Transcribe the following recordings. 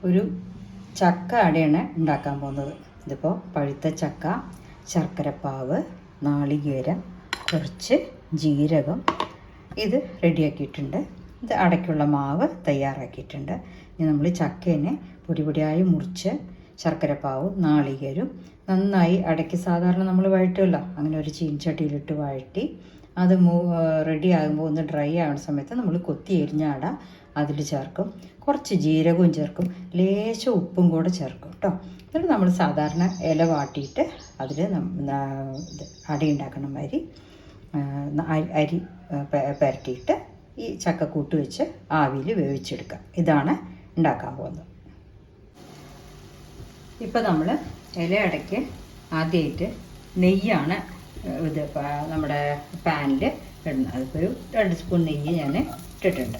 ഒരു ചക്ക അടയാണ് ഉണ്ടാക്കാൻ പോകുന്നത്. ഇതിപ്പോൾ പഴുത്ത ചക്ക, ശർക്കരപ്പാവ്, നാളികേരം, കുറച്ച് ജീരകം ഇത് റെഡിയാക്കിയിട്ടുണ്ട്. ഇത് അടയ്ക്കുള്ള മാവ് തയ്യാറാക്കിയിട്ടുണ്ട്. ഇനി നമ്മൾ ചക്കേനെ പൊടി പൊടിയായി മുറിച്ച് ശർക്കരപ്പാവും നാളികേരും നന്നായി അടയ്ക്ക് സാധാരണ നമ്മൾ വഴറ്റുമല്ലോ, അങ്ങനെ ഒരു ചീനച്ചട്ടിയിലിട്ട് വഴറ്റി അത് റെഡി ആകുമ്പോൾ ഒന്ന് ഡ്രൈ ആവുന്ന സമയത്ത് നമ്മൾ കൊത്തി എരിഞ്ഞ അട അതിൽ ചേർക്കും. കുറച്ച് ജീരകവും ചേർക്കും, ലേശം ഉപ്പും കൂടെ ചേർക്കും കേട്ടോ. എന്നിട്ട് നമ്മൾ സാധാരണ ഇല വാട്ടിയിട്ട് അതിൽ അട ഉണ്ടാക്കുന്ന മാതിരി അരി പുരട്ടിയിട്ട് ഈ ചക്കക്കൂട്ട് വെച്ച് ആവിയിൽ വേവിച്ചെടുക്കുക. ഇതാണ് ഉണ്ടാക്കാൻ പോകുന്നത്. ഇപ്പം നമ്മൾ ഇലയടയ്ക്ക് ആദ്യമായിട്ട് നെയ്യാണ് ഇത് നമ്മുടെ പാനിൽ ഇടുന്നത്. അതിപ്പോൾ ഒരു 2 സ്പൂൺ നെയ്യ് ഞാൻ ഇട്ടിട്ടുണ്ട്.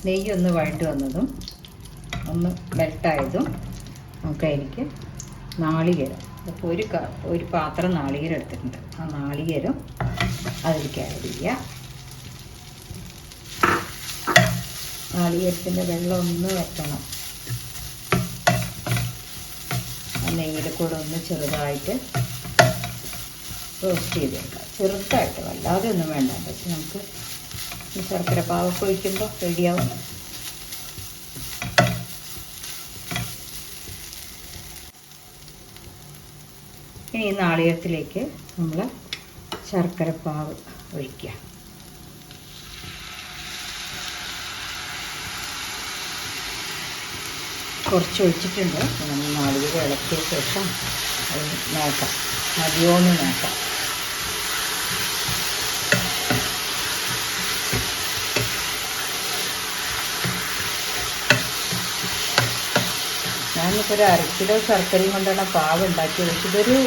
നെയ്യ് ഒന്ന് വഴണ്ട് വന്നതും ഒന്ന് മെൽട്ടായതും നമുക്ക് അതിലേക്ക് നാളികേരം, അപ്പോൾ ഒരു പാത്രം നാളികേരം എടുത്തിട്ടുണ്ട്. ആ നാളികേരം അതിലേക്ക് ആഡ് ചെയ്യുക. നാളികേരത്തിൻ്റെ വെള്ളം ഒന്ന് വെക്കണം. ആ നെയ്യിൽ കൂടെ ഒന്ന് ചെറുതായിട്ട് റോസ്റ്റ് ചെയ്തെടുക്കാം. ചെറുതായിട്ട്, വല്ലാതെ ഒന്നും വേണ്ട. പക്ഷെ നമുക്ക് ഈ ശർക്കര പാവൊക്കെ ഒഴിക്കുമ്പോൾ റെഡിയാവും. ഇനി ഈ നാളികേരത്തിലേക്ക് നമ്മൾ ശർക്കരപ്പാവ് ഒഴിക്കുക. കുറച്ച് ഒഴിച്ചിട്ടുണ്ട്. നമ്മൾ നാളികേരം ഇളക്കിയ ശേഷം അത് നോക്കാം, മതിയോന്ന് നോക്കാം. ഞാനിപ്പോൾ ഒരു 1/2 കിലോ ശർക്കരയും കൊണ്ടാണ് പാവ് ഉണ്ടാക്കിയത്. പക്ഷെ ഇതൊരു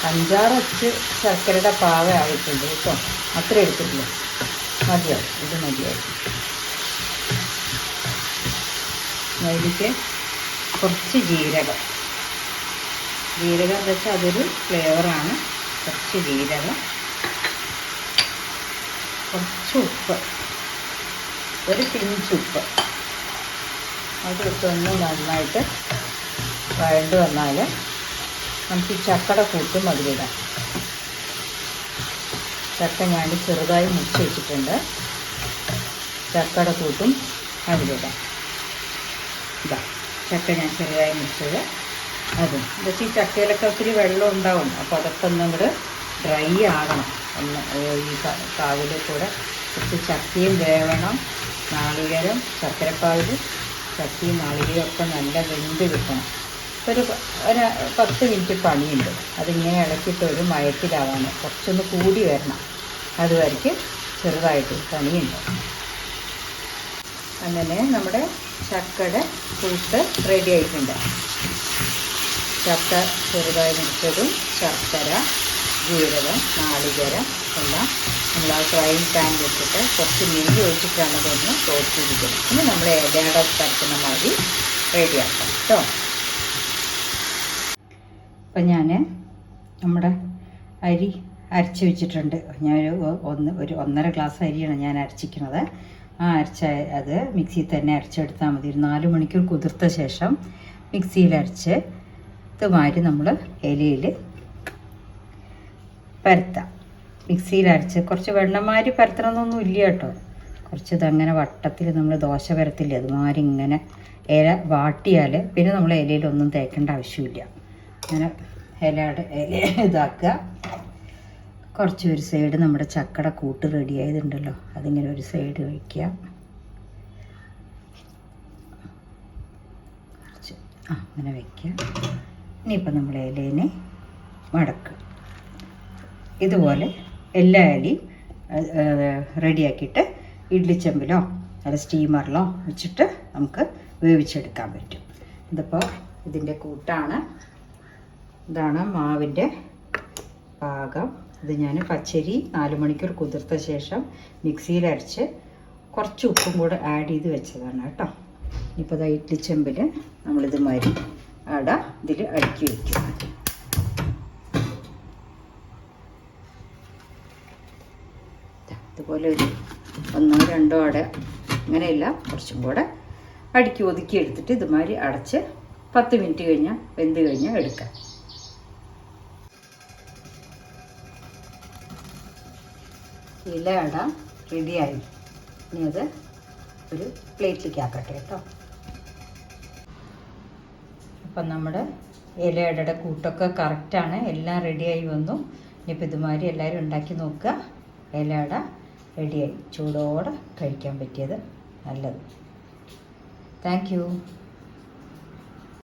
5-6 അച്ച് ശർക്കരയുടെ പാവ ആയിട്ടുണ്ട് കേട്ടോ. അത്ര എടുത്തിട്ടില്ല, മതിയാവും. ഇത് മതിയാവും. അതിലേക്ക് കുറച്ച് ജീരകം എന്താ വെച്ചാൽ അതൊരു ഫ്ലേവറാണ്. കുറച്ച് ജീരകം, കുറച്ച് ഉപ്പ്, ഒരു പിഞ്ച് ഉപ്പ് അതിട്ടൊന്ന് നന്നായിട്ട് വഴണ്ട് വന്നാൽ നമുക്ക് ഈ ചക്കയുടെ കൂട്ടും അതിലിടാം. ചക്ക ഞാൻ ചെറുതായി മുറിച്ച് വെച്ചിട്ടുണ്ട്. ചക്കയുടെ കൂട്ടും അതിലിടാം. ഇതാ ചക്ക ഞാൻ ചെറുതായി മുറിച്ചത് അതും. പക്ഷേ ഈ ചക്കയിലൊക്കെ ഒത്തിരി വെള്ളം ഉണ്ടാവും, അപ്പോൾ അതൊക്കെ ഒന്നും കൂടെ ഡ്രൈ ആകണം. ഈ പാവിൽ കൂടെ കുറച്ച് ചക്കയും വേവണം. നാളികേരം, ശർക്കരപ്പാവിൽ ചക്കയും നാളികേരം ഒക്കെ നല്ല വെന്ത് കിട്ടണം. ഒരു 10 മിനിറ്റ് പണിയുണ്ട്. അതിങ്ങനെ ഇളക്കിയിട്ട് ഒരു മയത്തിലാവാൻ കുറച്ചൊന്ന് കൂടി വരണം. അതുവരയ്ക്ക് ചെറുതായിട്ട് പണിയുണ്ട്. അങ്ങനെ നമ്മുടെ ചക്കയുടെ കൂട്ട് റെഡി ആയിട്ടുണ്ട്. ചക്ക ചെറുതായി മുറിച്ചതും ശർക്കര, ജീരകം, നാളികേരം എല്ലാം നമ്മൾ ആ ഫ്രൈങ് പാൻ വെച്ചിട്ട് കുറച്ച് നെയ്യ് ഒഴിച്ചിട്ടാണ് ഇതൊന്ന് ടോസ്റ്റ് ചെയ്തിരിക്കുന്നത്. ഇനി നമ്മൾ ഇലയുടെ പരത്തുന്ന മാതിരി റെഡിയാക്കാം കേട്ടോ. അപ്പം ഞാൻ നമ്മുടെ അരി അരച്ച് വെച്ചിട്ടുണ്ട്. ഞാൻ ഒരു 1.5 ഗ്ലാസ് അരിയാണ് ഞാൻ അരച്ചിരിക്കുന്നത്. ആ അത് മിക്സിയിൽ തന്നെ അരച്ചെടുത്താൽ മതി. ഒരു 4 മണിക്കൂർ കുതിർത്ത ശേഷം മിക്സിയിൽ അരച്ച് ഇതുമാതിരി നമ്മൾ ഇലയിൽ പരത്താം. മിക്സിയിൽ അരച്ച് കുറച്ച് വെണ്ണമാതിരി പരത്തണമെന്നൊന്നും ഇല്ല കേട്ടോ. കുറച്ച് ഇതങ്ങനെ വട്ടത്തിൽ നമ്മൾ ദോശ പരത്തില്ലേ, അതുമാതിരി ഇങ്ങനെ ഇല വാട്ടിയാൽ പിന്നെ നമ്മൾ ഇലയിലൊന്നും തേക്കേണ്ട ആവശ്യമില്ല. അങ്ങനെ ഇല ഇതാക്കുക. കുറച്ച് ഒരു സൈഡ് നമ്മുടെ ചക്കയുടെ കൂട്ട് റെഡി ആയതുണ്ടല്ലോ, അതിങ്ങനെ ഒരു സൈഡ് വയ്ക്കുക. അങ്ങനെ വയ്ക്കുക. ഇനിയിപ്പോൾ നമ്മൾ ഇലേനെ മടക്കുക. ഇതുപോലെ എല്ലാ ഇലയും റെഡിയാക്കിയിട്ട് ഇഡ്ലിച്ചെമ്പിലോ അല്ല സ്റ്റീമറിലോ വെച്ചിട്ട് നമുക്ക് വേവിച്ചെടുക്കാൻ പറ്റും. ഇതിപ്പോൾ ഇതിൻ്റെ കൂട്ടാണ്. ഇതാണ് മാവിൻ്റെ പാകം. ഇത് ഞാൻ പച്ചരി 4 മണിക്കൂർ കുതിർത്ത ശേഷം മിക്സിയിൽ അരച്ച് കുറച്ച് ഉപ്പും കൂടെ ആഡ് ചെയ്ത് വെച്ചതാണ് കേട്ടോ. ഇപ്പോൾ ഇതാ ഇഡ്ലിച്ചെമ്പിൽ നമ്മളിത് മാതിരി ഇതിൽ അടുക്കി വയ്ക്കും. ഇതുപോലെ ഒരു 1-2 അട, അങ്ങനെയല്ല, കുറച്ചും കൂടെ അടുക്കി ഒതുക്കി എടുത്തിട്ട് ഇതുമാതിരി അടച്ച് 10 മിനിറ്റ് കഴിഞ്ഞാൽ വെന്ത് കഴിഞ്ഞാൽ എടുക്കാം. ഇല അട റെഡിയായി. ഇനി അത് ഒരു പ്ലേറ്റിലേക്ക് ആക്കട്ടെ കേട്ടോ. അപ്പം നമ്മുടെ ഇലയടയുടെ കൂട്ടൊക്കെ കറക്റ്റാണ്, എല്ലാം റെഡിയായി വന്നു. ഇനിയിപ്പോൾ ഇതുമാതിരി എല്ലാവരും ഉണ്ടാക്കി നോക്കുക. ഇലയട റെഡിയായി, ചൂടോടെ കഴിക്കാൻ പറ്റിയത് നല്ലത്. Thank you.